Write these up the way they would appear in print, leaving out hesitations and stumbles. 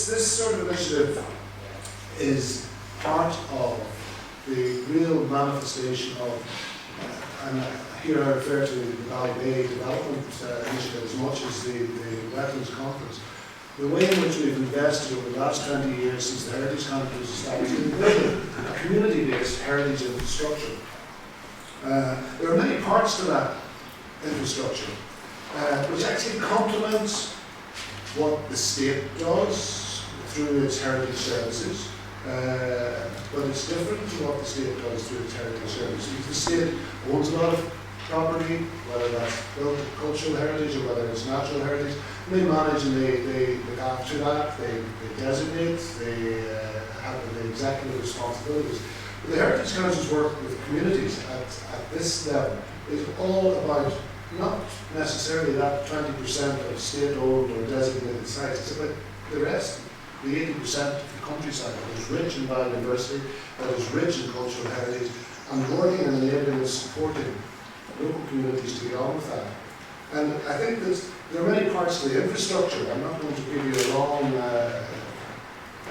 this sort of initiative is part of the real manifestation of, and here I refer to the Valley Bay Development Initiative as much as the Wetlands Conference, the way in which we've invested over the last 20 years since the Heritage Conference was established in building a community-based heritage infrastructure. There are many parts to that infrastructure, which actually complements what the state does through its heritage services, but it's different to what the state does through its heritage services. Because the state owns a lot of property, whether that's built cultural heritage or whether it's natural heritage. They manage and they look after that, they designate, they have the executive responsibilities. But the Heritage Council's work with communities at this level is all about not necessarily that 20% of state-owned or designated sites, it's about the rest, the 80% of the countryside that is rich in biodiversity, that is rich in cultural heritage, and working and enabling and supporting local communities to get on with that. And I think that there are many parts to the infrastructure. I'm not going to give you a long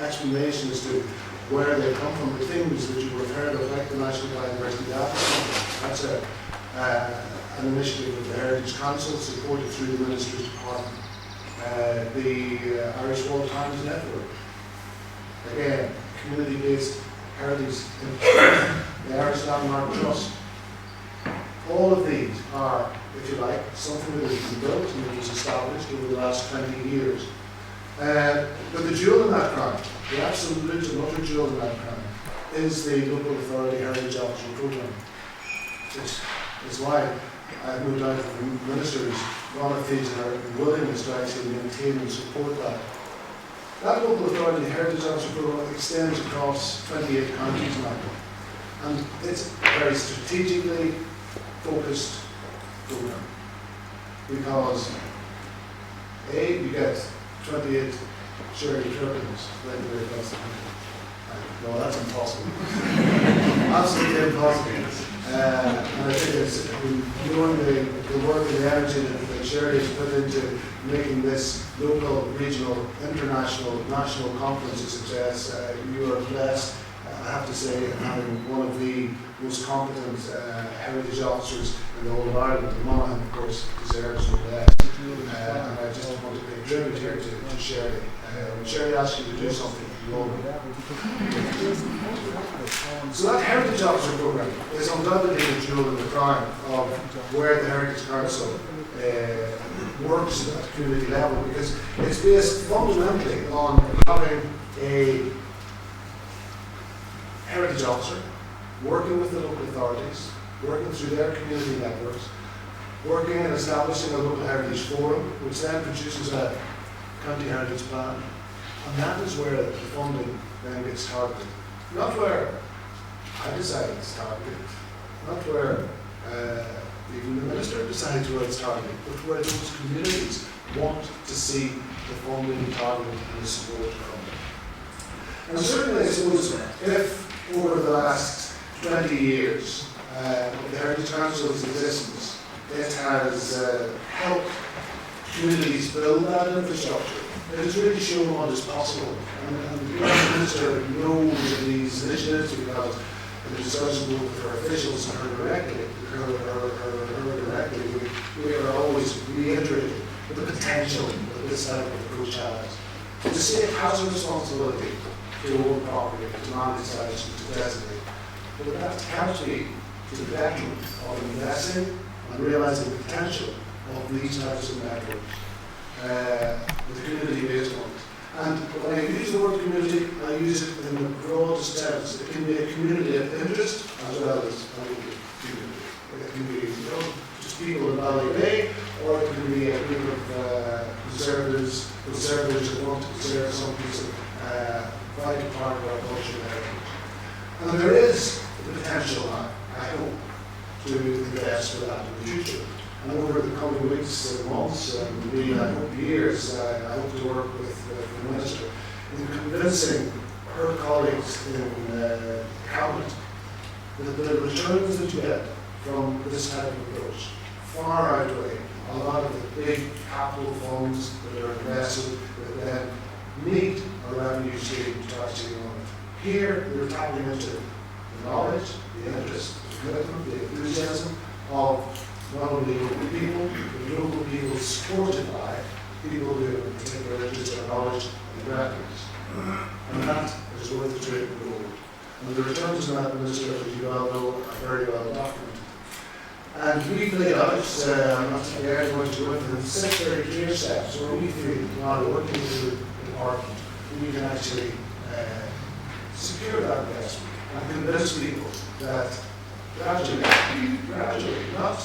explanation as to where they come from. The things that you would have heard of, like the National Biodiversity Data Centre, that's an initiative of the Heritage Council supported through the Minister's Department. The Irish World Times Network, again, community-based heritage, the Irish Landmark Trust. All of these are, if you like, something that has been built and that was established over the last 20 years. But the jewel in that crown, the absolute and utter jewel in that crown, is the Local Authority Heritage Officer Programme. Which is why I've moved out of the Minister's volunteers and our willingness to actually maintain and support that. That Local Authority Heritage Officer Programme extends across 28 counties now. And it's a very strategically focused program, because A, you get 28 charity tokens right the way across the country. No, that's impossible. Absolutely impossible. And I think it's knowing the work and the energy that charities put into making this local, regional, international, national conference a success. You are blessed, I have to say, having one of the most competent heritage officers in the whole of Ireland. The Monaghan, of course, deserves no less. And I just want to pay tribute here to Sherry. When Sherry asks you to do something, you will. So that Heritage Officer Programme is undoubtedly the jewel in the crown of where the Heritage Council works at the community level, because it's based fundamentally on having a heritage officer working with the local authorities, working through their community networks, working and establishing a local heritage forum, which then produces a county heritage plan. And that is where the funding then gets targeted. Not where I decide it's targeted, not where even the minister decides where it's targeted, but where those communities want to see the funding targeted and the support come. And certainly, I suppose, if over the last 20 years of the Heritage Council's existence, it has helped communities build that infrastructure, it has really shown what is possible. And the Prime Minister knows of these initiatives because in the discussions with her officials and her directly, we are always reiterating the potential that this type of approach has. The state has a responsibility to own property, to manage sites, and to designate. But that can't be to the detriment of investing and realising the potential of these types of networks, with community-based ones. And when I use the word community, I use it in the broadest sense. It can be a community of interest as well as a community. It can be just people in Valley Bay, or it can be a group of conservators that want to preserve some piece of vital part of our culture and heritage. And there is the potential now, I hope, to invest for that in the future. And over the coming weeks and months, and really, I hope years, I hope to work with the Minister in convincing her colleagues in Cabinet that the returns that you get from this type of approach far outweigh a lot of the big capital funds that are invested that then meet or revenue stream to our city owner. Here, we're tapping into the knowledge, the interest, the commitment, the enthusiasm of not only local people, but local people supported by people who have a particular interest in knowledge and revenues. And that is worth the trip of gold. And the returns on that, Minister, as you well know, are very well documented. And we've laid out, I'm not going to go into them, 6 very clear steps where we feel, now working with the department, we can actually secure that investment and convince people that gradually, not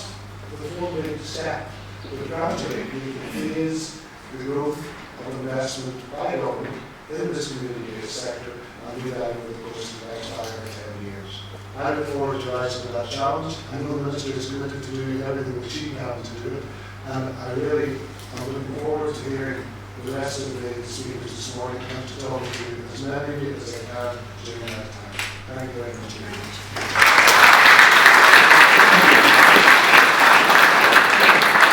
with a full big step, but gradually we can phase the growth of investment by government in this community-based sector and do that over the course of the next 5 or 10 years. I look forward to rising to that challenge. I know the Minister is committed to doing everything that she can to do it, and I really am looking forward to hearing the rest of the speakers this morning and to talk to as many of you as I can during that time. Thank you very much.